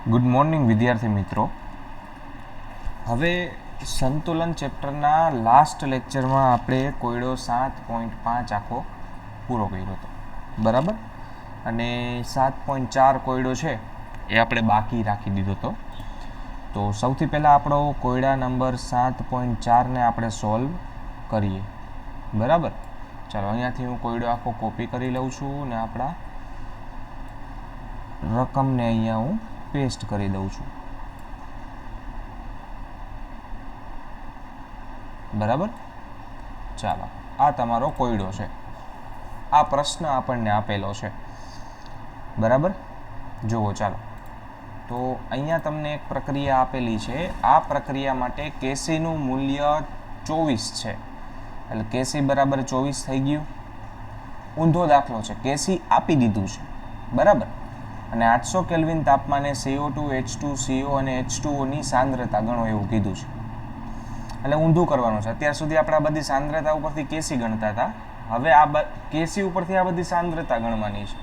Good morning વિદ્યાર્થી મિત્રો. હવે સંતુલન ચેપ્ટરના લાસ્ટ લેક્ચરમાં આપણે કોયડો 7.5 આખો પૂરો કર્યો હતો, બરાબર. અને 7.4 કોયડો છે એ આપણે બાકી રાખી દીધો હતો. તો સૌથી પહેલાં આપણો કોયડા નંબર 7.4ને આપણે સોલ્વ કરીએ, બરાબર. ચાલો, અહીંયાથી હું કોયડો આખો કોપી કરી લઉં છું અને આપણા રકમને અહીંયા હું પેસ્ટ કરી દઉં છું, બરાબર. ચાલો, આ તમારો કોયડો છે. આ પ્રશ્ન આપણને આપેલો છે, બરાબર. જુઓ, ચાલો. તો અહીંયા તમને એક પ્રક્રિયા આપેલી છે. આ પ્રક્રિયા માટે કેસીનું મૂલ્ય 24 છે, એટલે કેસી બરાબર 24 થઈ ગયું. ઊંધો દાખલો છે, કેસી આપી દીધું છે, બરાબર. અને 800 કેલ્વિન તાપમાને CO2, H2CO અને H2Oની સાંદ્રતા ગણો એવું કીધું છે. એટલે ઊંધું કરવાનું છે. અત્યાર સુધી આપણે આ બધી સાંદ્રતા ઉપરથી કેસી ગણતા હતા. હવે આ કેસી ઉપરથી આ બધી સાંદ્રતા ગણવાની છે.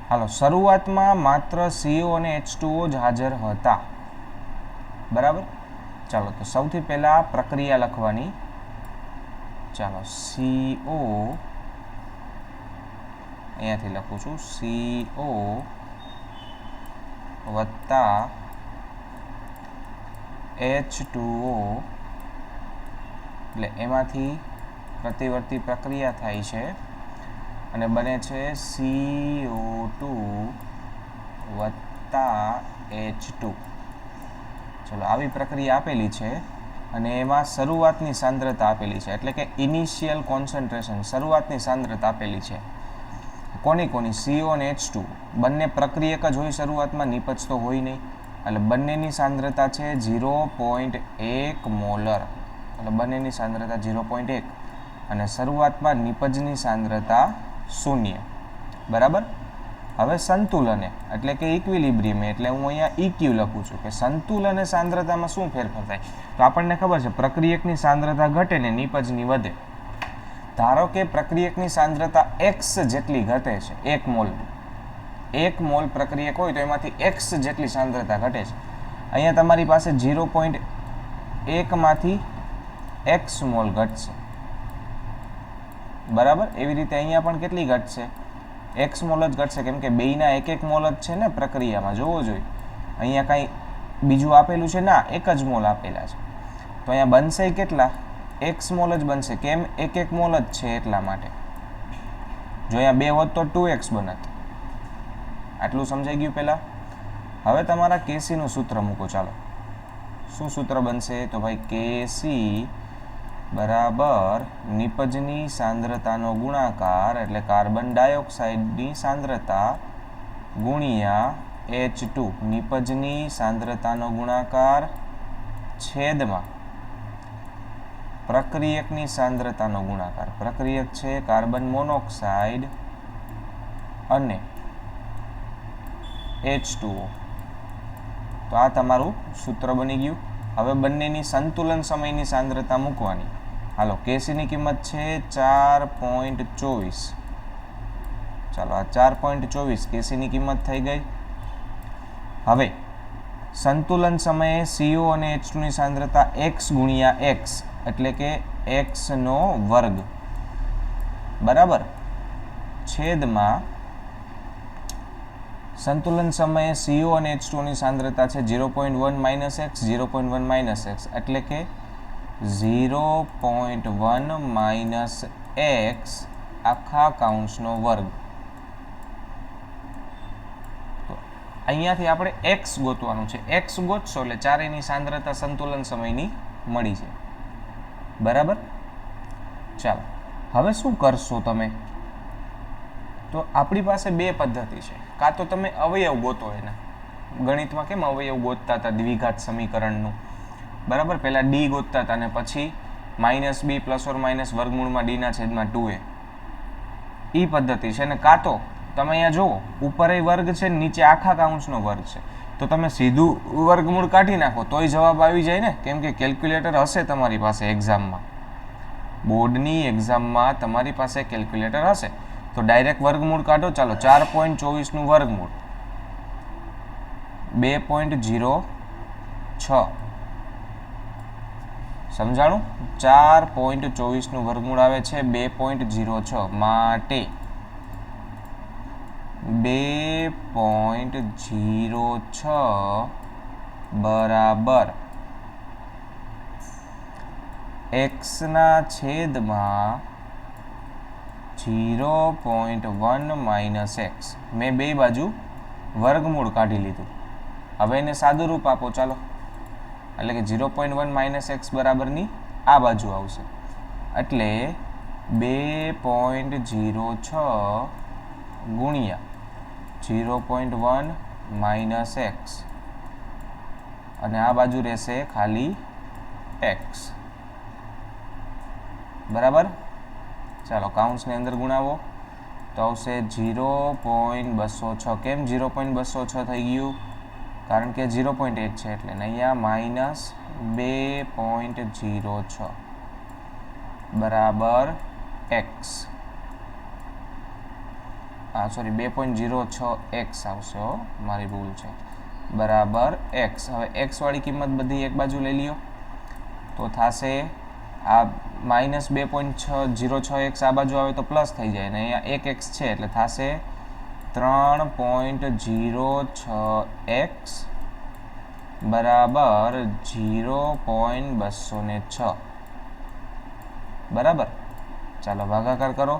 હાલો, શરૂઆતમાં માત્ર CO અને H2O જ હાજર હતા, બરાબર. ચાલો, તો સૌથી પહેલા પ્રક્રિયા લખવાની. ચાલો, CO અહીંયાથી લખું છું, CO વત્તા H2O, એટલે એમાંથી પ્રતિવર્તી પ્રક્રિયા થાય છે અને બને છે CO2 વત્તા H2. ચલો, આવી પ્રક્રિયા આપેલી છે અને એમાં શરૂઆતની સાંદ્રતા આપેલી છે, એટલે કે ઇનિશિયલ કોન્સન્ટ્રેશન, શરૂઆતની સાંદ્રતા આપેલી છે. કોની CO અને H2 બંને પ્રક્રિયક જ હોય, શરૂઆતમાં નિપજ તો હોય નહીં. એટલે બંનેની સાંદ્રતા છે 0.1 મોલર, એટલે બંનેની સાંદ્રતા 0.1 અને શરૂઆતમાં નિપજની સાંદ્રતા 0, બરાબર. હવે સંતુલને એટલે કે ઇક્વિલિબ્રિયમ, એટલે હું અહીંયા EQ લખું છું કે સંતુલન સાંદ્રતામાં શું ફેરફાર થાય. તો આપણને ખબર છે પ્રક્રિયકની સાંદ્રતા ઘટે ને નિપજની વધે. ધારો કે પ્રક્રિયકની સાંદ્રતા x જેટલી ઘટે છે, 1 મોલ, 1 મોલ પ્રક્રિયક હોય તો એમાંથી x જેટલી સાંદ્રતા ઘટે છે. અહીંયા તમારી પાસે 0.1 માંથી x મોલ ઘટશે, બરાબર. એવી રીતે અહીંયા પણ કેટલી ઘટશે? x મોલ જ ઘટશે, કેમ કે બેયના 1-1 મોલ જ છે ને પ્રક્રિયામાં. જોવો જોઈએ, અહીંયા કાંઈ બીજું આપેલું છે ના, 1 જ મોલ આપેલા છે. તો અહીંયા બનશે કેટલા? x મોલ જ બનશે. કેમ? 1-1 મોલ જ છે એટલા માટે. જો અહીંયા 2 હોત તો 2x બનત. આટલું સમજાઈ ગયું પહેલાં? હવે તમારા કેસીનું સૂત્ર મૂકો. ચાલો, શું સૂત્ર બનશે? તો ભાઈ કેસી બરાબર નિપજની સાંદ્રતાનો ગુણાકાર, એટલે કાર્બન ડાયોક્સાઇડની સાંદ્રતા ગુણ્યા H2, નિપજની સાંદ્રતાનો ગુણાકાર છેદમાં પ્રક્રિયકની સાંદ્રતાનો ગુણાકાર. પ્રક્રિયક છે કાર્બન મોનોક્સાઇડ અને H2O. તો આ તમારું સૂત્ર બની ગયું. હવે બંનેની સંતુલન સમયની સાંદ્રતા મૂકવાની. હાલો, કેસીની કિંમત છે 4.24. ચાલો, આ 4.24 કેસીની કિંમત થઈ ગઈ. હવે સંતુલન સમયે CO અને H2 ની સાંદ્રતા x ગુણ્યા x, એટલે કે x નો વર્ગ, બરાબર, છેદમાં સંતુલન સમયે CO અને H2 ની સાંદ્રતા છે 0.1 માઇનસ x, 0.1 માઇનસ x, એટલે કે 0.1 માઇનસ x આખા કાઉન્સનો વર્ગ. તો અહીંયાથી આપણે x ગોતવાનું છે. x ગોતશો એટલે ચારેયની સાંદ્રતા સંતુલન સમયની મળી છે, બરાબર. ચાલો, હવે શું કરશો તમે? તો આપણી પાસે બે પદ્ધતિ છે. કાં તો તમે અવયવ ગોતો, એના ગણિતમાં કેમ અવયવ ગોતતા હતા દ્વિઘાત સમીકરણનું, બરાબર. પહેલાં ડી ગોતતા હતા અને પછી -b પ્લસ ઓર માઇનસ વર્ગમૂળમાં ડીના છેદમાં 2a. એ પદ્ધતિ છે. અને કાં તો તમે અહીંયા જુઓ, ઉપર એ વર્ગ છે, નીચે આખા કાઉન્સનો વર્ગ છે. તો તમે સીધું વર્ગમૂળ કાઢી નાખો તોય જવાબ આવી જાય ને, કેમ કે કેલ્ક્યુલેટર હશે તમારી પાસે એક્ઝામમાં. બોર્ડની એક્ઝામમાં તમારી પાસે કેલ્ક્યુલેટર હશે તો ડાયરેક્ટ વર્ગમૂળ કાઢો. ચાલો, 4.24 નું વર્ગમૂળ 2.06 સમજાણું 4.24 નું વર્ગમૂળ આવે છે 2.06 માટે 2.06 બરાબર x ના છેદમાં 0.1 માઇનસ એક્સ. મેં બે બાજુ વર્ગમૂળ કાઢી લીધું. હવે એને સાદું રૂપ આપો ચાલો, એટલે કે 0.1 માઇનસ એક્સ બરાબરની આ બાજુ આવશે, એટલે 2.06 ગુણ્યા 0.1 માઇનસ એક્સ, અને આ બાજુ રહેશે ખાલી એક્સ. બરાબર, ચાલો કાઉન્સની અંદર ગુણાવો તો આવશે 0.206. કેમ 0.206 થઈ ગયું? કારણ કે 0.8 છે એટલે, ને અહીંયા માઇનસ 2.06 બરાબર એક્સ. સોરી 2.06 એક્સ આવશે, મારી ભૂલ છે, બરાબર એક્સ. હવે એક્સ વાળી કિંમત બધી એક બાજુ લઈ લ્યો તો થશે આ માઇનસ 2.06 એક્સ આ બાજુ આવે તો પ્લસ થઈ જાય, ને અહીંયા એક એક્સ છે એટલે થશે 3.06 એક્સ બરાબર 0.206. બરાબર, ચાલો ભાગાકાર કરો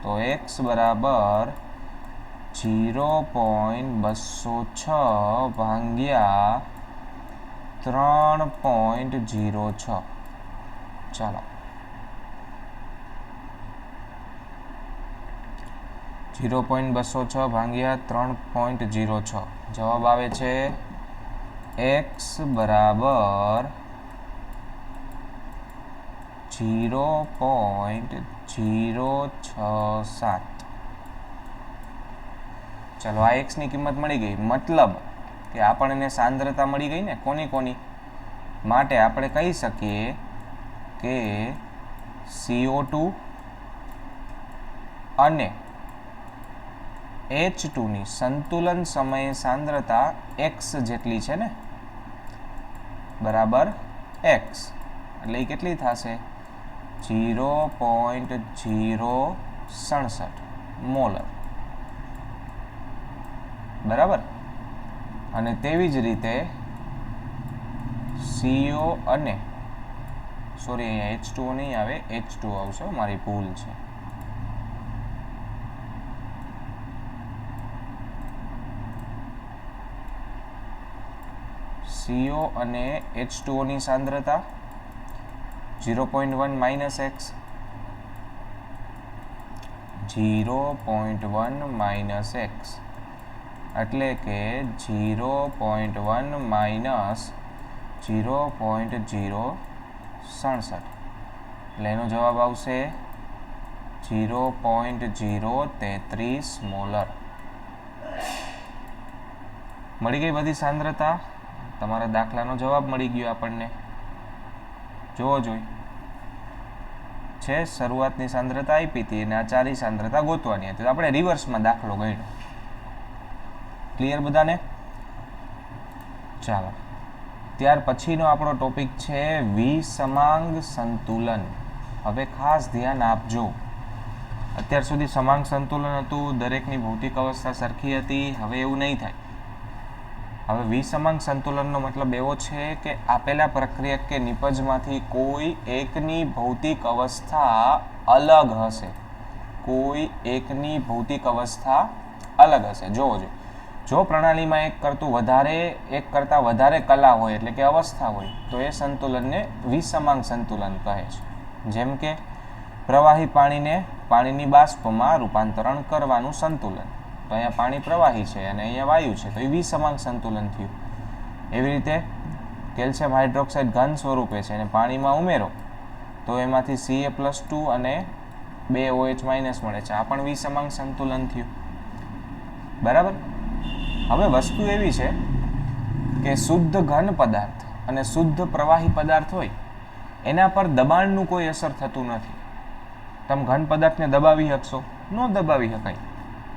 તો એક્સ બરાબર 0.206 ભાગ્યા 3.06. ચાલો 0.206 ભાગ્યા 3.06 જવાબ આવે છે x બરાબર 0.067. ચાલો આ x ની કિંમત મળી ગઈ, મતલબ કે આપણને સાંદ્રતા મળી ગઈ ને કોની માટે આપણે કહી શકીએ કે CO2 અને H2 ની સંતુલન સમયે સાંદ્રતા x જેટલી છે ને, બરાબર x, એટલે એ કેટલી થશે 0.067 મોલર. બરાબર, અને તેવી જ રીતે CO અને સોરી અહીંયા H2O નહીં આવે, H2O આવશે, મારી ભૂલ છે. CO અને H2O ની સાંદ્રતા 0.1 માઇનસ એક્સ, 0.1 માઇનસ એક્સ એટલે કે 0.1 માઇનસ 0.067, એટલે એનો જવાબ આવશે 0.033 મોલર. મળી ગઈ બધી સાંદ્રતા, તમારા દાખલાનો જવાબ મળી ગયો આપણને. જોવો જોઈ છે, શરૂઆતની સાંદ્રતા આપી હતી અને આ ચારી સાંદ્રતા ગોતવાની હતી, તો આપણે રિવર્સમાં દાખલો ગણ્યો. ક્લિયર બધાને? ચાલો, ત્યાર પછીનો આપણો ટોપિક છે વિસમાંગ સંતુલન. હવે ખાસ ધ્યાન આપજો, અત્યાર સુધી સમાંગ સંતુલન હતું, દરેકની ભૌતિક અવસ્થા સરખી હતી. હવે એવું નહીં થાય. હવે વિસમાંગ સંતુલનનો મતલબ એવો છે કે આપેલા પ્રક્રિયક કે નિપજમાંથી કોઈ એકની ભૌતિક અવસ્થા અલગ હશે, કોઈ એકની ભૌતિક અવસ્થા અલગ હશે. જોવો જો પ્રણાલીમાં એક કરતાં વધારે કલા હોય એટલે કે અવસ્થા હોય તો એ સંતુલનને વિસમાંગ સંતુલન કહે છે. જેમ કે પ્રવાહી પાણીને પાણીની બાષ્પમાં રૂપાંતરણ કરવાનું સંતુલન, તો અહીંયા પાણી પ્રવાહી છે અને અહીંયા વાયુ છે, તો એ વિસમાંગ સંતુલન થયું. એવી રીતે કેલ્શિયમ હાઇડ્રોક્સાઇડ ઘન સ્વરૂપે છે અને પાણીમાં ઉમેરો તો એમાંથી Ca+2 અને 2OH- મળે છે, આ પણ વિસમાંગ સંતુલન થયું. બરાબર, હવે વસ્તુ એવી છે કે શુદ્ધ ઘન પદાર્થ અને શુદ્ધ પ્રવાહી પદાર્થ હોય એના પર દબાણનું કોઈ અસર થતું નથી. તમે ઘન પદાર્થને દબાવી શકશો? ન દબાવી શકાય.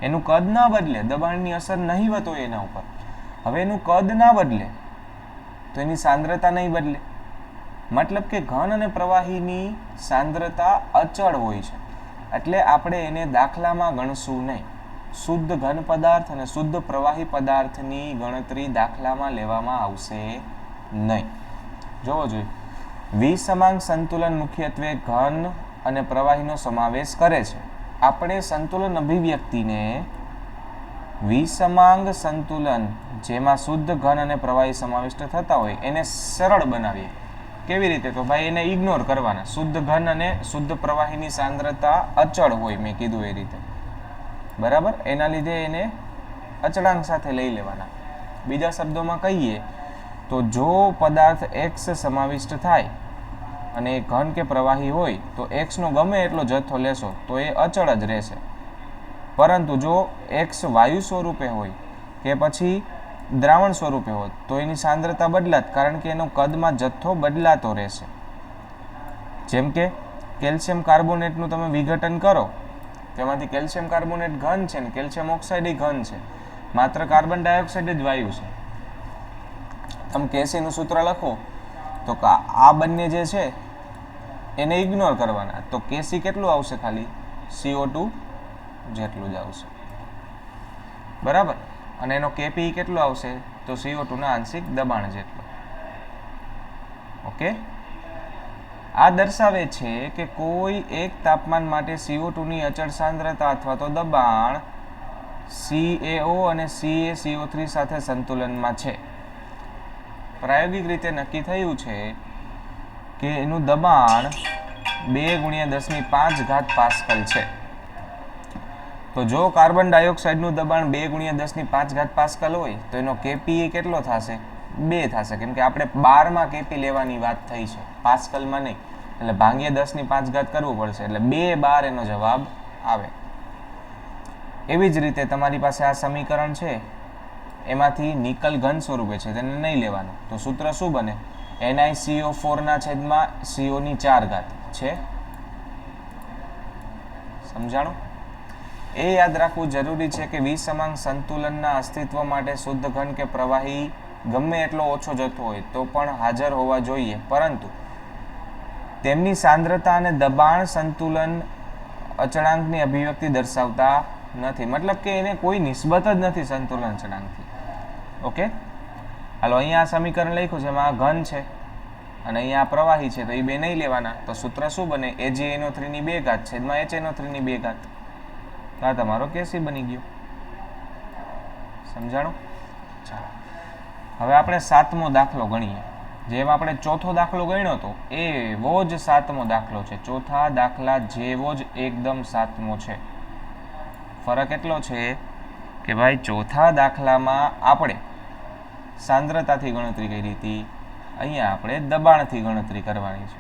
એનું કદ ના બદલે, દબાણની અસર નહીવત હોય એના ઉપર. હવે એનું કદ ના બદલે તો એની સાંદ્રતા નહીં બદલે. મતલબ કે ઘન અને પ્રવાહીની સાંદ્રતા અચળ હોય છે, એટલે આપણે એને દાખલામાં ગણશું નહીં. શુદ્ધ ઘન પદાર્થ અને શુદ્ધ પ્રવાહી પદાર્થની ગણતરી દાખલામાં લેવામાં આવશે નહીં. જોવો જોઈએ, વિસમાંગ સંતુલન મુખ્યત્વે ઘન અને પ્રવાહીનો સમાવેશ કરે છે. આપણે સંતુલન અભિવ્યક્તિને વિસમાંગ સંતુલન જેમાં શુદ્ધ ઘન અને પ્રવાહી સમાવિષ્ટ થતા હોય એને સરળ બનાવીએ. કેવી રીતે? તો ભાઈ એને ઇગ્નોર કરવાના. શુદ્ધ ઘન અને શુદ્ધ પ્રવાહીની સાંદ્રતા અચળ હોય, મેં કીધું એ રીતે, બરાબર. એના લીધે એને અચળાંક સાથે લઈ લેવાના. બીજા શબ્દોમાં કહીએ તો જો પદાર્થ x સમાવિષ્ટ થાય અને એ ઘન કે પ્રવાહી હોય તો x નો ગમે એટલો જથ્થો લેશો તો એ અચળ જ રહેશે. પરંતુ જો x વાયુ સ્વરૂપે હોય કે પછી દ્રાવણ સ્વરૂપે હોય તો એની સાંદ્રતા બદલાત, કારણ કે એનો કદમાં જથ્થો બદલાતો રહેશે. જેમ કે કેલ્શિયમ કાર્બોનેટનું તમે વિઘટન કરો, તેમાંથી કેલ્શિયમ કાર્બોનેટ ઘન છે ને કેલ્શિયમ ઓક્સાઇડ ઘન છે, માત્ર કાર્બન ડાયોક્સાઇડ જ વાયુ છે. તમે કેસીનું સૂત્ર લખો તો આ બંને જે છે એને ઇગ્નોર કરવાના, તો કેસી કેટલું આવશે? ખાલી CO2 જેટલું જ આવશે, બરાબર. અને એનો કેપી કેટલું આવશે? તો CO2 ના આંશિક દબાણ જેટલું. ઓકે, આ દર્શાવે છે કે કોઈ એક તાપમાન માટે CO2 ની અચળ સાંદ્રતા અથવા તો દબાણ CaO અને CaCO3 સાથે સંતુલનમાં છે. પ્રાયોગિક રીતે નક્કી થયું છે કે એનું દબાણ 2×10⁵ પાસ્કલ છે. તો જો કાર્બન ડાયોક્સાઇડનું દબાણ 2×10⁵ પાસ્કલ હોય તો એનો કેપી કેટલો થશે? 2 થશે, કેમ કે આપણે બારમાં કેપી લેવાની વાત થઈ છે, પાસ્કલમાં નહીં. એટલે ભાંગ્યા 10⁵ કરવું પડશે, એટલે 2 બાર એનો જવાબ આવે. એવી જ રીતે તમારી પાસે આ સમીકરણ છે, એમાંથી નિકલ ઘન સ્વરૂપે છે, તેને નહીં લેવાનું. તો સૂત્ર શું બને? NiCO4/CO છે. સમજાણું? એ યાદ રાખવું જરૂરી છે કે વિસમાંગ સંતુલનના અસ્તિત્વ માટે શુદ્ધ ઘન કે પ્રવાહી ગમે એટલો ઓછો જથ્થો હોય તો પણ હાજર હોવા જોઈએ, પરંતુ તેમની સાંદ્રતા અને દબાણ સંતુલન અચળાંકની અભિવ્યક્તિ દર્શાવતા નથી. મતલબ કે એને કોઈ નિસ્બત જ નથી સંતુલન અચળાંકથી. ઓકે, હાલો, અહીંયા આ સમીકરણ લખ્યું છે, એમાં ઘન છે અને અહીંયા પ્રવાહી છે, તો એ બે નહીં લેવાના. તો સૂત્ર શું બને? AgNO3/2 છેદમાં HNO3/2. આ તમારો કેસી બની ગયો. સમજાણું? ચાલો, હવે આપણે 7મો દાખલો ગણીએ. જેમ આપણે ચોથો દાખલો ગણ્યો હતો એવો જ 7મો દાખલો છે. ચોથા દાખલા જેવો જ એકદમ 7મો છે. ફરક એટલો છે કે ભાઈ ચોથા દાખલામાં આપણે સાંદ્રતાથી ગણતરી કરી હતી, અહીંયા આપણે દબાણથી ગણતરી કરવાની છે.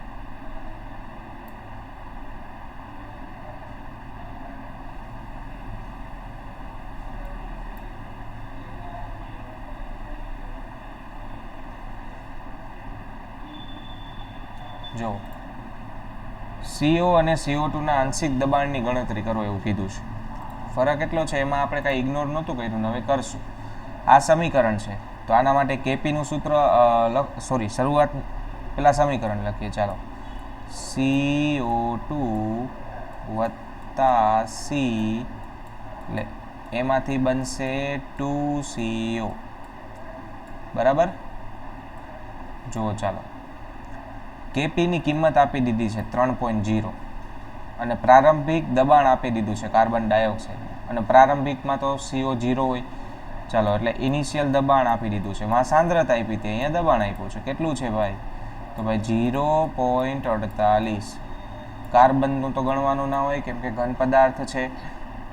જો CO અને CO2 ના આંશિક દબાણની ગણતરી કરો એવું કીધું છે. ફરક એટલો છે, એમાં આપણે કાંઈ ઇગ્નોર નહોતું કર્યું, હવે કરશું. આ સમીકરણ છે, તો આના માટે કેપીનું સૂત્ર શરૂઆત પેલા સમીકરણ લખીએ. ચાલો, CO2 + C, એટલે એમાંથી બનશે 2CO, બરાબર. જુઓ, ચાલો, કેપીની કિંમત આપી દીધી છે 3.0 અને પ્રારંભિક દબાણ આપી દીધું છે કાર્બન ડાયોક્સાઇડ, અને પ્રારંભિકમાં તો CO 0 હોય. ચાલો, એટલે ઇનિશિયલ દબાણ આપી દીધું છે, માં સાંદ્રતા આપી હતી, અહીંયા દબાણ આપ્યું છે. કેટલું છે ભાઈ? તો ભાઈ 0.48. કાર્બનનું તો ગણવાનું ના હોય કેમ કે ઘન પદાર્થ છે,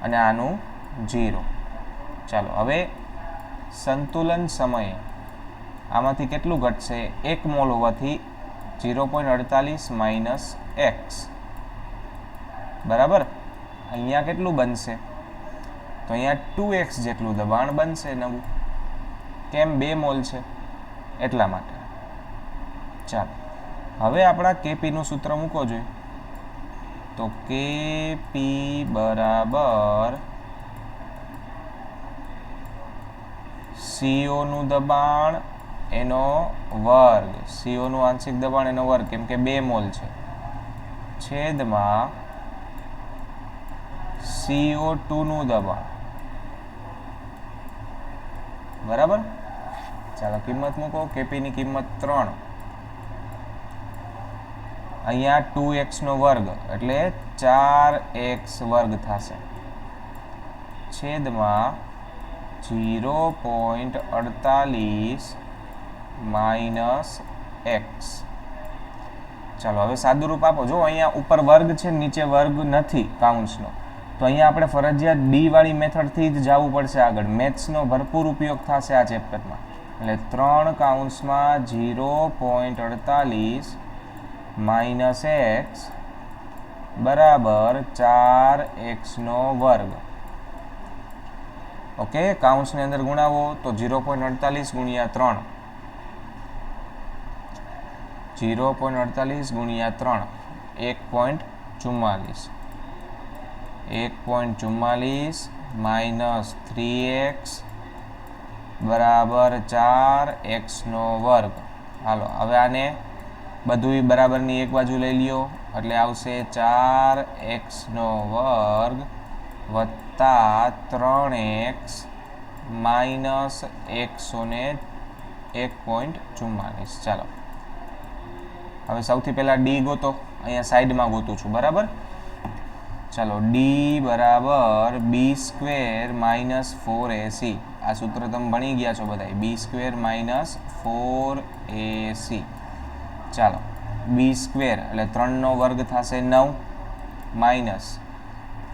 અને આનું 0. ચાલો, હવે સંતુલન સમયે આમાંથી કેટલું ઘટશે? 1 મોલ હોવાથી 0.48 - x, બરાબર. અહીંયા કેટલું બનશે? તો અહીંયા 2x જેટલું દબાણ બનશે નવું. કેમ? 2 મોલ છે એટલા માટે. ચાલો, હવે આપણા કેપીનું સૂત્ર મૂકો જોઈએ. તો કેપી બરાબર CO નું દબાણ એનો વર્ગ, CO નું આંશિક દબાણ એનો વર્ગ, કેમ કે 2 મોલ છે, છેદમાં CO2 નું દબાણ. બરાબર. ચાલો કિંમત મૂકો. કેપી ની કિંમત 3, અહીંયા 2x નો વર્ગ એટલે 4x વર્ગ થશે, છેદમાં 0.48 માઇનસ x. ચાલો હવે સાદું રૂપ આપો. જો અહીંયા ઉપર વર્ગ છે, નીચે વર્ગ નથી કાઉન્સનો, તો અહીંયા આપણે ફરજિયાત ડી વાળી મેથડથી જ જવું પડશે આગળ. મેથ્સનો ભરપૂર ઉપયોગ થશે આ ચેપ્ટરમાં. એટલે 3 કાઉન્સમાં 0.48 માઇનસ x બરાબર 4x નો વર્ગ. ઓકે, કાઉન્સની અંદર ગુણાવો તો 0.48 ગુણ્યા 3, 0.48 ગુણ્યા 3 1.44, 1.44 માઇનસ 3x બરાબર 4x નો વર્ગ. હાલો હવે આને બધું બરાબરની એક બાજુ લઈ લ્યો એટલે આવશે 4x નો વર્ગ વત્તા 3x માઇનસ 101.44. ચાલો હવે સૌથી પહેલાં ડી ગોતો. અહીંયા સાઈડમાં ગોતું છું. બરાબર. ચાલો ડી બરાબર બી સ્ક્વેર માઇનસ 4ac. આ સૂત્ર તમે ભણી ગયા છો બધા. બી સ્ક્વેર માઇનસ 4ac. ચાલો બી સ્ક્વેર એટલે 3 નો વર્ગ થશે 9 માઇનસ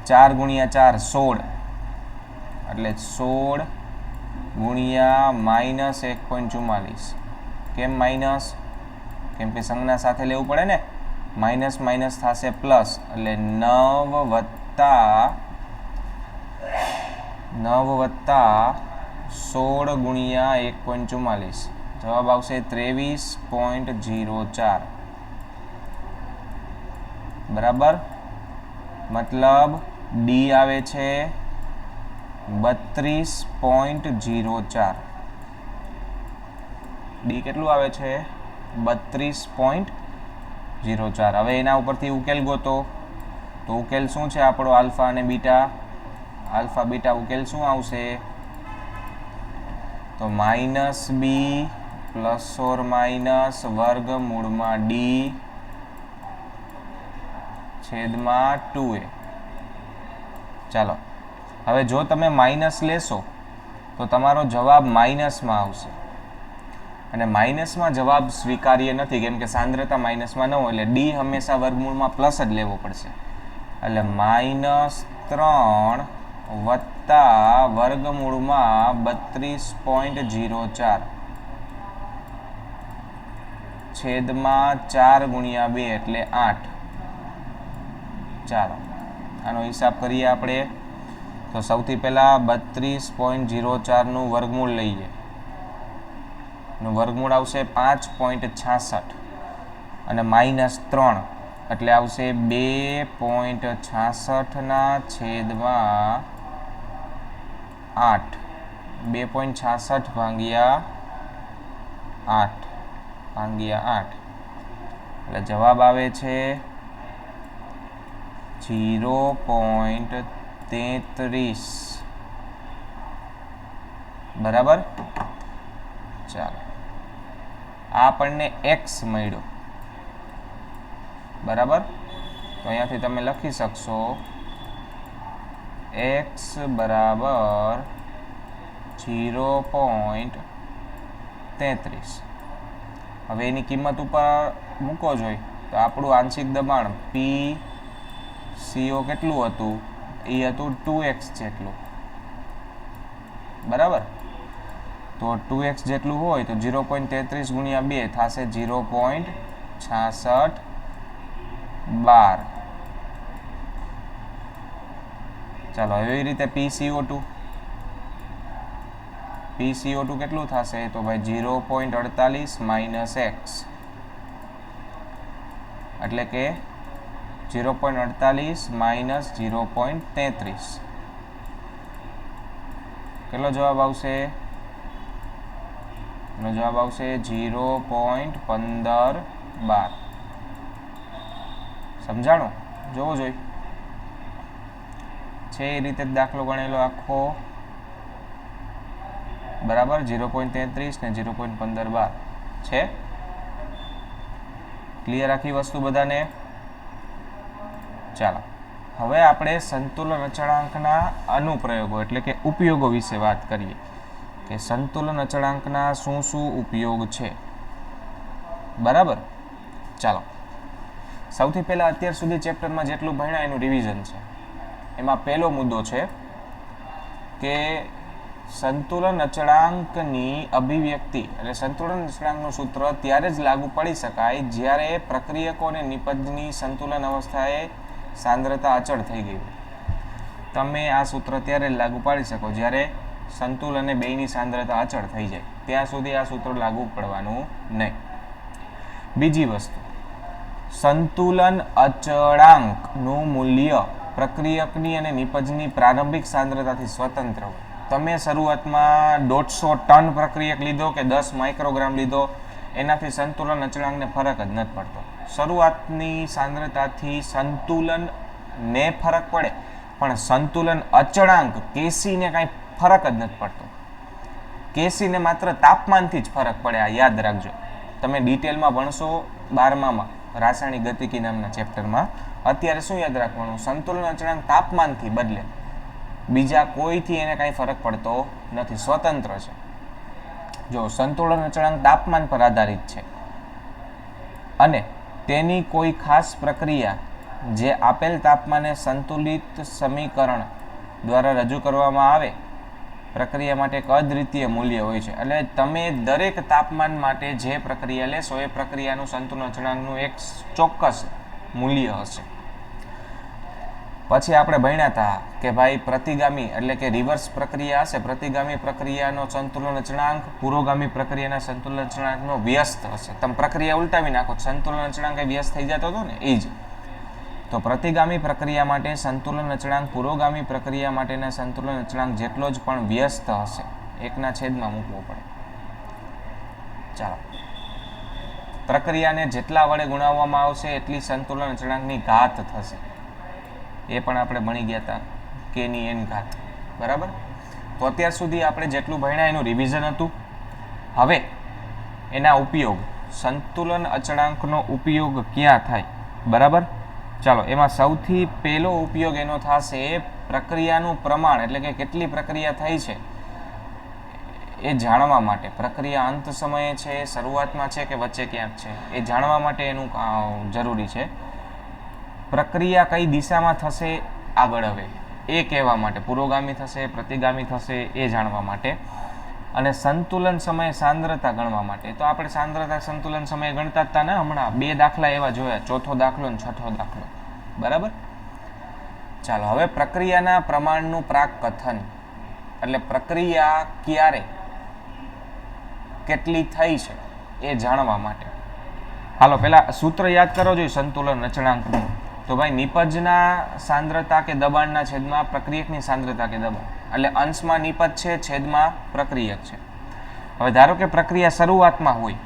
4 ગુણ્યા 4 16 એટલે 16 ગુણ્યા માઇનસ 1.44. કેમ માઇનસ? કેમ કે સંજ્ઞા સાથે લેવું પડે ને. માઇનસ માઇનસ થશે પ્લસ એટલે 9 વત્તા 16 ગુણ્યા 1.44. જવાબ આવશે 23.04. બરાબર. મતલબ ડી આવે છે 32.04. ડી કેટલું આવે છે? 32.04. હવે એના ઉપરથી ઉકેલ ગોતો. તો ઉકેલ શું છે આપણો? આલ્ફા અને બીટા. આલ્ફા બીટા ઉકેલ શું આવશે? તો minus b plus or minus વર્ગમૂળમાં ડી છેદમાં 2a. ચાલો હવે જો તમે માઇનસ લેશો તો તમારો જવાબ માઇનસમાં આવશે, અને માઇનસમાં જવાબ સ્વીકાર્ય નથી કેમ કે સાંદ્રતા માઇનસમાં ન હોય. એટલે ડી હંમેશા વર્ગમૂળમાં પ્લસ જ લેવો પડશે. એટલે -3 વત્તા વર્ગમૂળમાં 32.04 છેદમાં 4 ગુણ્યા 2 એટલે 8. ચાલો આનો હિસાબ કરીએ આપણે. તો સૌથી પહેલાં 32.04 નું વર્ગમૂળ લઈએ. નું વર્ગમૂળ આવશે 5.66 અને -3 એટલે આવશે 2.66 ના છેદમાં 8. 2.66 ભાગ્યા 8 એટલે જવાબ આવે છે 0.33. બરાબર. ચાલો આપણને x મળ્યો. બરાબર. તો અહીંયાથી તમે લખી શકશો x બરાબર 0.33. હવે એની કિંમત ઉપર મૂકો જોઈએ તો આપણું આંશિક દબાણ PCO કેટલું હતું? એ હતું 2x જેટલું. બરાબર. તો 2x જેટલું હોય તો 0.33 ગુણ્યા 2 થશે 0.6612. ચાલો એવી રીતે PCO2 કેટલું થશે? તો ભાઈ 0.48 માઇનસ x એટલે કે 0.48 માઇનસ 0.33. કેટલો જવાબ આવશે? એનો જવાબ આવશે 0.15 બાર. સમજાણો? જોવો જોઈએ છે એ રીતે જ દાખલો ગણેલો આખો, બરાબર. 0.33 ને 0.15 બાર છે. ક્લિયર આખી વસ્તુ બધાને? ચાલો હવે આપણે સંતુલન અચળાંકના અનુપ્રયોગો એટલે કે ઉપયોગો વિશે વાત કરીએ કે સંતુલન અચળાંકના શું શું ઉપયોગ છે. બરાબર. ચાલો સૌથી પહેલા અત્યાર સુધી ચેપ્ટરમાં જેટલું ભણ્યા એનું રિવિઝન છે. એમાં પહેલો મુદ્દો છે કે સંતુલન અચળાંકની અભિવ્યક્તિ એટલે સંતુલન અચળાંકનું સૂત્ર ત્યારે જ લાગુ પડી શકાય જ્યારે પ્રક્રિયકો અને નિપજની સંતુલન અવસ્થાએ સાંદ્રતા અચળ થઈ ગઈ હોય. તમે આ સૂત્ર ત્યારે જ લાગુ પાડી શકો જ્યારે સંતુલન અને બેયની સાંદ્રતા અચળ થઈ જાય. ત્યાં સુધી આ સૂત્ર લાગુ પડવાનું નહીં. બીજી વસ્તુ, સંતુલન અચળાંકનું મૂલ્ય પ્રક્રિયકની અને નિપજની પ્રારંભિક સાંદ્રતાથી સ્વતંત્ર હોય. તમે શરૂઆતમાં 150 ટન પ્રક્રિયક લીધો કે 10 માઇક્રોગ્રામ લીધો, એનાથી સંતુલન અચળાંકને ફરક જ નથી પડતો. શરૂઆતની સાંદ્રતાથી સંતુલનને ફરક પડે પણ સંતુલન અચળાંક કેસીને કાંઈ ફરક જ નથી પડતો. કેસીને માત્ર તાપમાનથી જ ફરક પડે. આ યાદ રાખજો. તમે ડિટેલમાં ભણશો 12મામાં રાસાયણિક ગતિકી નામના ચેપ્ટરમાં. અત્યારે શું યાદ રાખવાનું? સંતુલન અચળાંક તાપમાનથી બદલે, બીજા કોઈથી એને કાંઈ ફરક પડતો નથી, સ્વતંત્ર છે. જો સંતુલન અચળાંક તાપમાન પર આધારિત છે અને તેની કોઈ ખાસ પ્રક્રિયા જે આપેલ તાપમાને સંતુલિત સમીકરણ દ્વારા રજૂ કરવામાં આવે પ્રક્રિયા માટે એક અદ્વિતીય મૂલ્ય હોય છે. એટલે તમે દરેક તાપમાન માટે જે પ્રક્રિયા લેશો એ પ્રક્રિયાનું સંતુલન અચળાંકનું એક ચોક્કસ મૂલ્ય હશે. પછી આપણે ભણ્યા હતા કે ભાઈ પ્રતિગામી એટલે કે રિવર્સ પ્રક્રિયા હશે, પ્રતિગામી પ્રક્રિયાનો સંતુલન અચળાંક પુરોગામી પ્રક્રિયાના સંતુલન અચળાંકનો વ્યસ્ત હશે. તમે પ્રક્રિયા ઉલટાવી નાખો, સંતુલન અચળાંક એ વ્યસ્ત થઈ જતો હતો ને, એ જ. તો પ્રતિગામી પ્રક્રિયા માટે સંતુલન અચળાંક પુરોગામી પ્રક્રિયા માટેના સંતુલન અચળાંક જેટલો જ પણ વ્યસ્ત હશે. 1/છેદમાં મૂકવો પડે. ચાલો, પ્રક્રિયાને જેટલા વડે ગુણાવવામાં આવશે એટલી સંતુલન અચળાંકની ઘાત થશે. એ પણ આપણે ભણી ગયા હતા, કેની એન ઘાત. બરાબર. તો અત્યાર સુધી આપણે જેટલું ભણ્યા એનું રિવિઝન હતું. હવે એના ઉપયોગ, સંતુલન અચળાંકનો ઉપયોગ ક્યાં થાય? બરાબર. ચાલો, એમાં સૌથી પહેલો ઉપયોગ એનો થશે પ્રક્રિયાનું પ્રમાણ એટલે કે કેટલી પ્રક્રિયા થઈ છે એ જાણવા માટે. પ્રક્રિયા અંત સમયે છે, શરૂઆતમાં છે કે વચ્ચે ક્યાંક છે, એ જાણવા માટે એનું જરૂરી છે. પ્રક્રિયા કઈ દિશામાં થશે આગળ, હવે એ કહેવા માટે. પુરોગામી થશે, પ્રતિગામી થશે, એ જાણવા માટે. અને સંતુલન સમયે સાંદ્રતા ગણવા માટે. તો આપણે સાંદ્રતા સંતુલન સમયે ગણતા હતા ને હમણાં. 2 દાખલા એવા જોયા, ચોથો દાખલો અને છઠ્ઠો દાખલો. બરાબર. ચાલો, હવે પ્રક્રિયાના પ્રમાણનું પ્રાકકથન એટલે પ્રક્રિયા ક્યારે કેટલી થઈ છે એ જાણવા માટે. હાલો, પેલા સૂત્ર યાદ કરો જોઈએ સંતુલન અચળાંકનું. તો ભાઈ નિપજના સાંદ્રતા કે દબાણના છેદમાં પ્રક્રિયકની સાંદ્રતા કે દબાણ. એટલે અંશમાં નિપજ છે, છેદમાં પ્રક્રિયક છે. હવે ધારો કે પ્રક્રિયા શરૂઆતમાં હોય,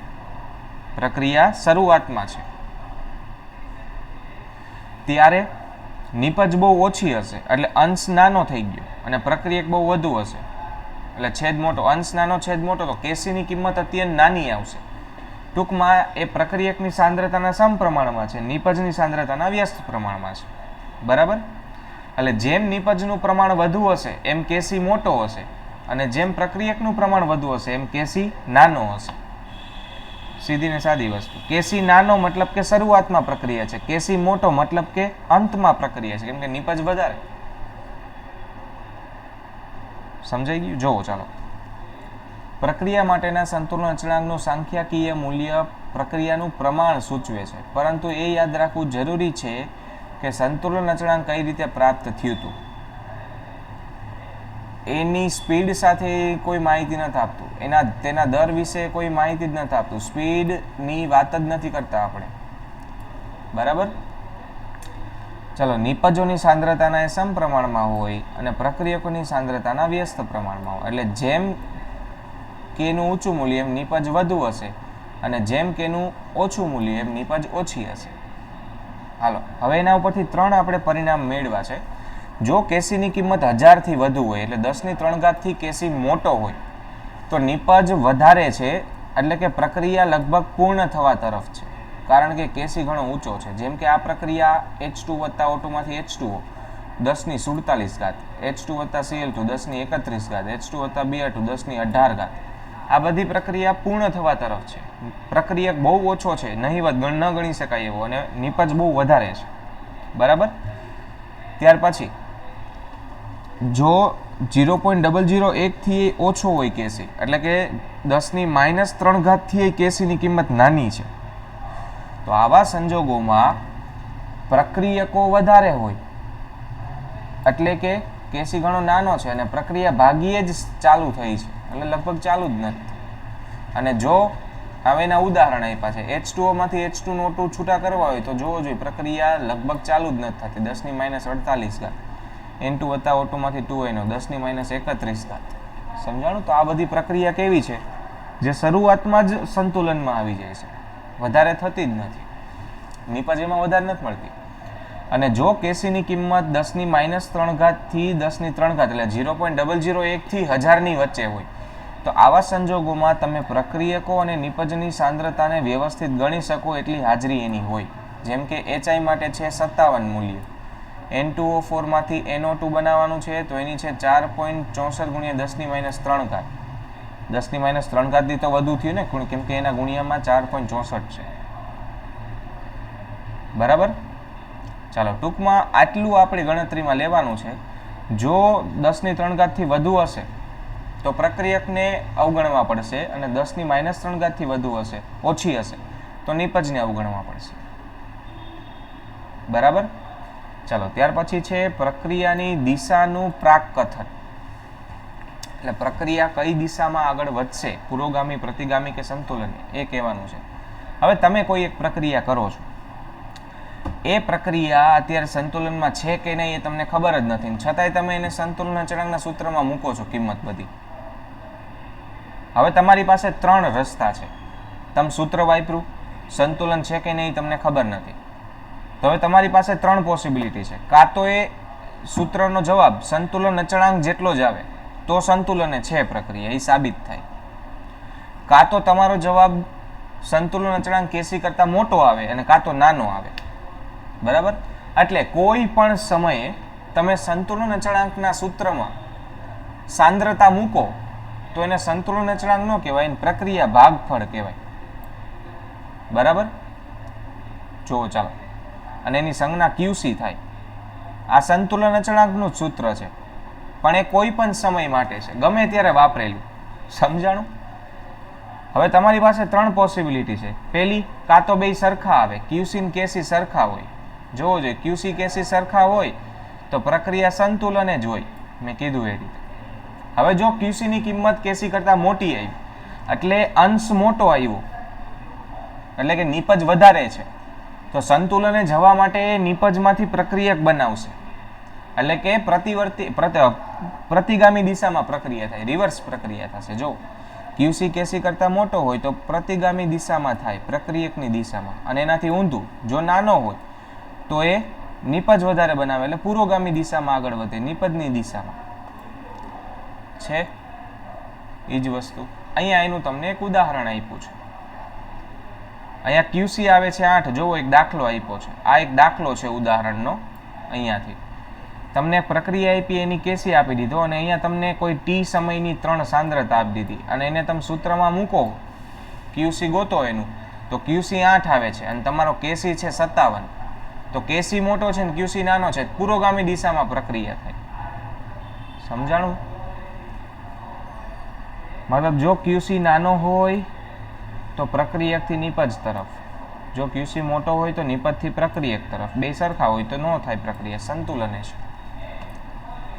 પ્રક્રિયા શરૂઆતમાં છે, ત્યારે નિપજ બહુ ઓછી હશે એટલે અંશ નાનો થઈ ગયો અને પ્રક્રિયક બહુ વધુ હશે એટલે છેદ મોટો. અંશ નાનો, છેદ મોટો, તો કેસીની કિંમત અત્યંત નાની આવશે. ટૂંકમાં એ પ્રક્રિયકની સાંદ્રતાના સમપ્રમાણમાં છે, નિપજની સાંદ્રતાના વ્યસ્ત પ્રમાણમાં છે. બરાબર. એટલે જેમ નિપજનું પ્રમાણ વધુ હશે એમ કેસી મોટો હશે અને જેમ પ્રક્રિયકનું પ્રમાણ વધુ હશે એમ કેસી નાનો હશે. સીધી ને સાદી વસ્તુ. કેસી નાનો મતલબ કે શરૂઆતમાં પ્રક્રિયા છે, કેસી મોટો મતલબ કે અંતમાં પ્રક્રિયા છે, કેમ કે નિપજ વધારે. સમજાઈ ગયું? જોવો ચાલો. પ્રક્રિયા માટેના સંતુલન અચળાંકનું સાંખ્યકીય મૂલ્ય પ્રક્રિયાનું પ્રમાણ સૂચવે છે, પરંતુ એ યાદ રાખવું જરૂરી છે કે સંતુલન અચળાંક કઈ રીતે પ્રાપ્ત થયું હતું એની સ્પીડ સાથે કોઈ માહિતી નથી આપતું, તેના દર વિશે કોઈ માહિતી જ નથી આપતું. સ્પીડની વાત જ નથી કરતા આપણે. બરાબર. ચલો, નિપજોની સાંદ્રતાના એ સમપ્રમાણમાં હોય અને પ્રક્રિયકોની સાંદ્રતાના વ્યસ્ત પ્રમાણમાં હોય. એટલે જેમ કેનું ઊંચું મૂલ્ય એમ નિપજ વધુ હશે, અને જેમ કેનું ઓછું મૂલ્ય એમ નિપજ ઓછી હશે. હાલો, હવે એના ઉપરથી 3 આપણે પરિણામ મેળવ્યા છે. જો કેસીની કિંમત 1000થી વધુ હોય, એટલે 10⁻³ કેસી મોટો હોય, તો નિપજ વધારે છે, એટલે કે પ્રક્રિયા લગભગ પૂર્ણ થવા તરફ છે, કારણ કે કેસી ઘણો ઊંચો છે. જેમ કે આ પ્રક્રિયા H2 + O2 માંથી H2O 10⁻47, H2 + Cl2 10⁻31, H2 + Br2 10⁻18. આ બધી પ્રક્રિયા પૂર્ણ થવા તરફ છે. પ્રક્રિયક બહુ ઓછો છે, નહીવત ન ગણી શકાય એવો, અને નિપજ બહુ વધારે છે. બરાબર. ત્યાર પછી જો 0.001 થી ઓછો હોય કેસી, એટલે કે 10⁻³ થી કેસીની કિંમત નાની છે, તો આવા સંજોગોમાં પ્રક્રિયકો વધારે હોય, એટલે કે કેસી ઘણો નાનો છે અને પ્રક્રિયા ભાગીએ જ ચાલુ થઈ છે, એટલે લગભગ ચાલુ જ નથી. અને જો હવે એના ઉદાહરણ આપ્યા છે, H2O માંથી H2O2 છૂટા કરવા હોય તો જોવો જોઈએ પ્રક્રિયા લગભગ ચાલુ જ નથી થતી, 10⁻48, N2 + O2 માંથી 2NO 10⁻31. સમજાણું? તો આ બધી પ્રક્રિયા કેવી છે, જે શરૂઆતમાં જ સંતુલનમાં આવી જાય છે, વધારે થતી જ નથી, નિપજ એમાં વધારે નથી મળતી. અને જો કેસીની કિંમત 10⁻³ થી 10⁻³ એટલે 0.001 થી 1000 ની વચ્ચે હોય, તો આવા સંજોગોમાં તમે પ્રક્રિયકો અને નિપજની સાંદ્રતાને વ્યવસ્થિત ગણી શકો એટલી હાજરી એની હોય. જેમ કે HI માટે છે 57 મૂલ્ય, N2O4 માંથી NO2 બનાવવાનું છે, તો એની છે 4.64 × 10⁻³. 10⁻³ થી તો વધુ થયું ને, કેમ કે એના ગુણ્યામાં 4.64 છે. બરાબર. ચાલો, ટૂંકમાં આટલું આપણે ગણતરીમાં લેવાનું છે. જો 10⁻³ થી વધુ હશે તો પ્રક્રિયકને અવગણવા પડશે, અને 10⁻³ થી વધુ હશે, ઓછી હશે, તો નિપજને અવગણવા પડશે. બરાબર. ચાલો, ત્યાર પછી છે પ્રક્રિયાની દિશાનું પ્રાકકથન. એટલે પ્રક્રિયા કઈ દિશામાં આગળ વધશે, પુરોગામી, પ્રતિગામી કે સંતુલન, એ કહેવાનું છે. હવે તમે કોઈ એક પ્રક્રિયા કરો છો, એ પ્રક્રિયા અત્યારે સંતુલનમાં છે કે નહીં એ તમને ખબર જ નથી, છતાંય તમે એને સંતુલન અચળાંકના સૂત્રમાં મૂકો છો કિંમત બધી. હવે તમારી પાસે 3 રસ્તા છે. તમે સૂત્ર વાપર્યું, સંતુલન છે કે નહીં તમને ખબર નથી, તો હવે તમારી પાસે 3 પોસિબિલિટી છે. કાં તો એ સૂત્રનો જવાબ સંતુલન અચળાંક જેટલો જ આવે તો સંતુલને છે પ્રક્રિયા, એ સાબિત થાય. કાં તો તમારો જવાબ સંતુલન અચળાંક કેસી કરતાં મોટો આવે અને કાં તો નાનો આવે. બરાબર. એટલે કોઈ પણ સમયે તમે સંતુલન અચળાંકના સૂત્રમાં સાંદ્રતા મૂકો તો એને સંતુલન અચળાંક ન કહેવાય, એને પ્રક્રિયા ભાગફળ કહેવાય. બરાબર. જો ચાલો, અને એની સંજ્ઞા QC થાય. આ સંતુલન અચળાંકનું જ સૂત્ર છે, પણ એ કોઈ પણ સમય માટે છે, ગમે ત્યારે વાપરેલું. સમજાણું? હવે તમારી પાસે 3 પોસિબિલિટી છે. પહેલી, કાં તો બે સરખા આવે, QC ને KC સરખા હોય. જોવો જોઈએ, QC KC સરખા હોય તો પ્રક્રિયા સંતુલને જ હોય, મેં કીધું એ રીતે. હવે જો QC ની કિંમત KC કરતાં મોટી આવી, એટલે અંશ મોટો આવ્યો, એટલે કે નિપજ વધારે છે, તો સંતુલને જવા માટે નિપજમાંથી પ્રક્રિયક બનાવશે, એટલે કે પ્રતિગામી દિશામાં પ્રક્રિયા થાય, રિવર્સ પ્રક્રિયા થશે. જો QC KC કરતાં મોટો હોય તો પ્રતિગામી દિશામાં થાય, પ્રક્રિયકની દિશામાં, અને એનાથી ઊંધું જો નાનો હોય તો એ નિપજ વધારે બનાવે, એટલે પુરોગામી દિશામાં આગળ વધે, નિપજની દિશામાં છે. એ જ વસ્તુ અહીંયા એનું તમને એક ઉદાહરણ આપ્યું છે. અહીંયા QC આવે છે 8. જોવો, એક દાખલો આપ્યો છે. આ એક દાખલો છે ઉદાહરણનો. અહીંયાથી તમને પ્રક્રિયા આપી, એની કેસી આપી દીધો, અને અહીંયા તમને કોઈ T સમયની 3 સાંદ્રતા આપી દીધી, અને એને તમે સૂત્રમાં મૂકો, QC ગોતો એનું, તો QC 8 આવે છે, અને તમારો KC છે 57. તો KC મોટો છે ને QC નાનો છે, પુરોગામી દિશામાં પ્રક્રિયા થાય. સમજાણું? મતલબ જો QC નાનો હોય તો પ્રક્રિયકથી નિપજ તરફ, જો QC મોટો હોય તો નિપજથી પ્રક્રિયક તરફ. બે સરખા હોય તો ન થાય પ્રક્રિયા, સંતુલને છે.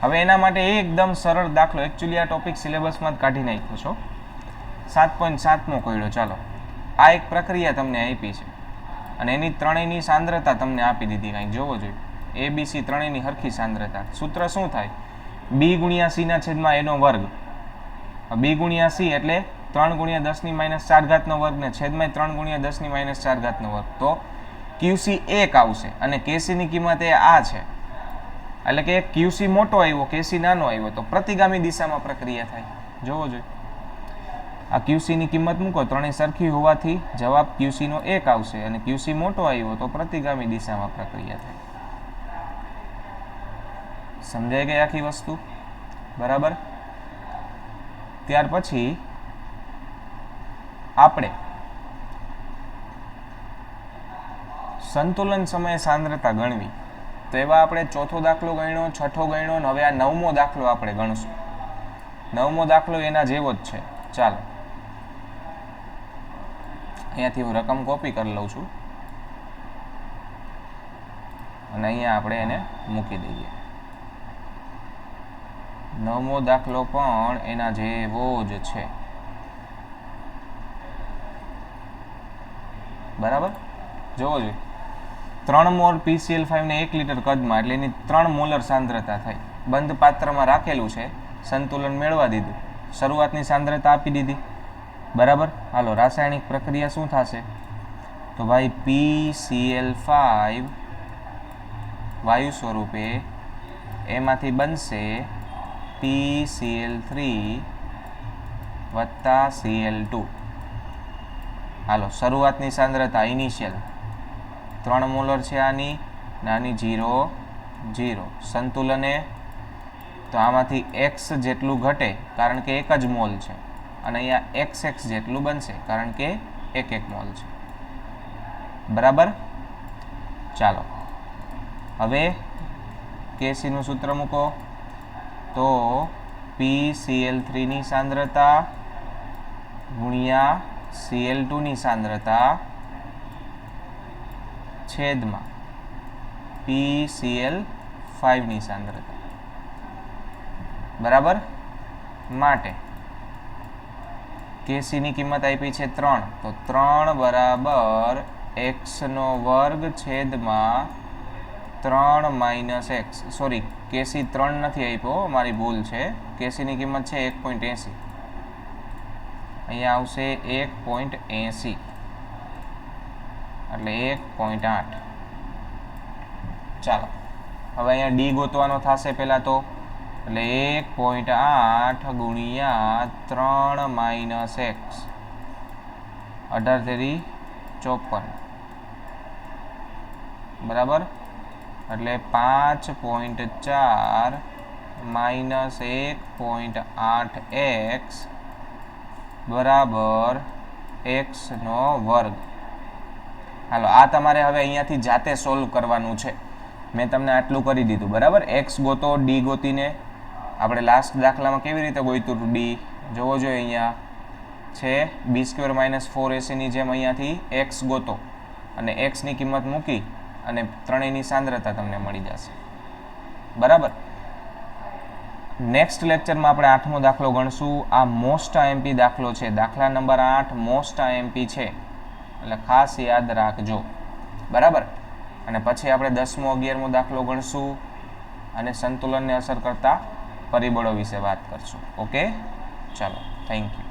હવે એના માટે એકદમ સરળ દાખલો, એકચ્યુઅલી આ ટોપિક સિલેબસમાં જ કાઢી નાખ્યો છો, 7.7મો કોયડો. ચાલો, આ એક પ્રક્રિયા તમને આપી છે, અને એની ત્રણેયની સાંદ્રતા તમને આપી દીધી, કાંઈક જોવો જોઈએ, ABC ત્રણેયની હરખી સાંદ્રતા. સૂત્ર શું થાય? B × C/N². B × C એટલે 3 × 10⁻⁴ ઘાતનો વર્ગ ને છેદમાં 3 × 10⁻⁴ ઘાતનો વર્ગ, તો QC 1 આવશે અને KC ની કિંમત એ આ છે, એટલે કે QC મોટો આવ્યો, KC નાનો આવ્યો, તો પ્રતિગામી દિશામાં પ્રક્રિયા થાય. જોવો જોઈએ, આ QC ની કિંમત મૂકો, ત્રણેય સરખી હોવાથી જવાબ QC નો 1 આવશે અને QC મોટો આવ્યો તો પ્રતિગામી દિશામાં પ્રક્રિયા થાય. સમજાઈ ગઈ આખી વસ્તુ? બરાબર. ત્યાર પછી આપણે સંતુલન સમયે સાંદ્રતા ગણવી, તો એવા આપણે ચોથો દાખલો ગણ્યો, છઠ્ઠો ગણ્યો, અને હવે આ 9મો દાખલો આપણે ગણશું. 9મો દાખલો એના જેવો જ છે. ચાલો અહીંયાથી હું રકમ કોપી કરી લઉં છું અને અહીંયા આપણે એને મૂકી દઈએ. 9મો દાખલો પણ એના જેવો જ છે. બરાબર. જોવો જોઈએ, 3 મોલ PCl5 ને 1 લિટર કદમાં, એટલે એની 3 મોલર સાંદ્રતા થઈ. બંધ પાત્રમાં રાખેલું છે, સંતુલન મેળવા દીધું, શરૂઆતની સાંદ્રતા આપી દીધી. બરાબર. હાલો, રાસાયણિક પ્રક્રિયા શું થશે? તો ભાઈ PCl5 વાયુ સ્વરૂપે, એમાંથી બનશે PCl3 વત્તા Cl2. હાલો, શરૂઆતની સાંદ્રતા ઇનિશિયલ 3 મોલર છે આની, નાની 0 0. સંતુલને તો આમાંથી x જેટલું ઘટે કારણ કે 1 જ મોલ છે, અને અહીંયા xx જેટલું બનશે કારણ કે 1 મોલ છે. બરાબર. ચાલો હવે KC નું સૂત્ર મૂકો, તો PCl3 ની સાંદ્રતા ગુણ્યા Cl2 ની સાંદ્રતા છેદમાં PCl5 ની સાંદ્રતા. બરાબર. માટે KC ની કિંમત આપી છે 3, તો 3 બરાબર x² છેદમાં 3 - x. સોરી, KC 3 નથી આપ્યો, મારી ભૂલ છે. KC ની કિંમત છે 1.80, અહીંયા આવશે 1.80, એટલે 1.8. ચાલો હવે અહીંયા ડી ગોતવાનો થશે પહેલાં તો, એટલે 1.8 ગુણ્યા 3 - x, 18 તેરી 54. બરાબર. એટલે 5.4 - 1.8x બરાબર x². હાલો, આ તમારે હવે અહીંયાથી જાતે સોલ્વ કરવાનું છે. મેં તમને આટલું કરી દીધું. બરાબર. x ગોતો, ડી ગોતીને આપણે લાસ્ટ દાખલામાં કેવી રીતે ગોઈતું હતું ડી, જોવો જોઈએ. અહીંયા છે b² - 4ac ની જેમ અહીંયાથી x ગોતો અને x ની કિંમત મૂકી અને ત્રણેયની સાંદ્રતા તમને મળી જશે. બરાબર. નેક્સ્ટ લેક્ચરમાં આપણે 8મો દાખલો ગણશું. આ મોસ્ટ IMP દાખલો છે, દાખલા નંબર 8 મોસ્ટ IMP છે, એટલે ખાસ યાદ રાખજો. બરાબર. અને પછી આપણે 10મો 11મો દાખલો ગણશું અને સંતુલનને અસર કરતા પરિબળો વિશે વાત કરશું. ઓકે, ચાલો, થેન્ક યુ.